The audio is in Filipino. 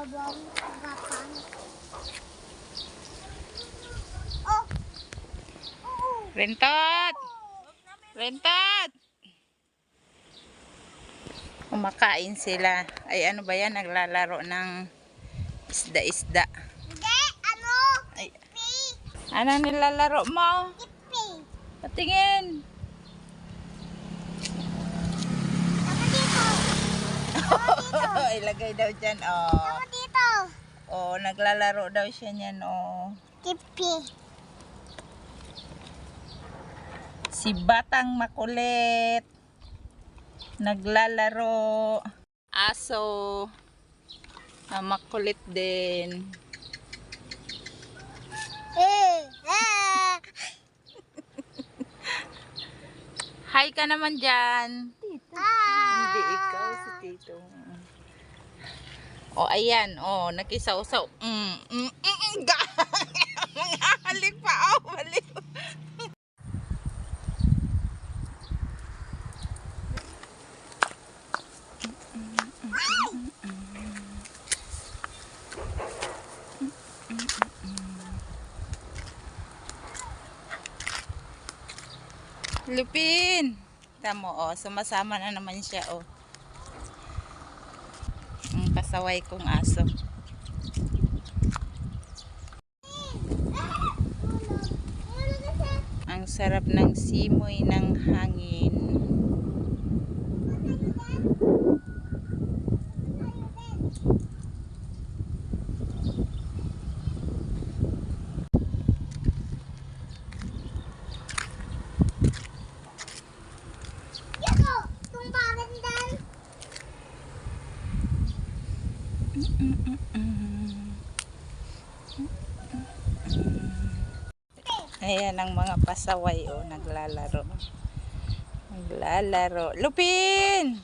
Rentot! Rentot! Kumakain sila. Ay, ano ba yan? Naglalaro ng isda-isda. Hindi, ano? Ay, Ipi. ano nilalaro mo? Ipi. Patingin. Tama dito. Ilagay daw dyan, oh. Tama dito. Oh, naglalaro daw siya niyan, oh. Ipi. Si Batang Makulit. Naglalaro. Aso. Na makulit din. Hi ka naman dyan. Hindi ikaw, si Tito. O, ayan. O, nakisaw-saw. Halik pa. O, halik. Lupin. Tamo, o. Sumasama na naman siya, o. Ang pasaway kong aso. Ang sarap ng simoy ng hangin. Ayan ang mga pasaway, oh, naglalaro. Naglalaro. Lupin!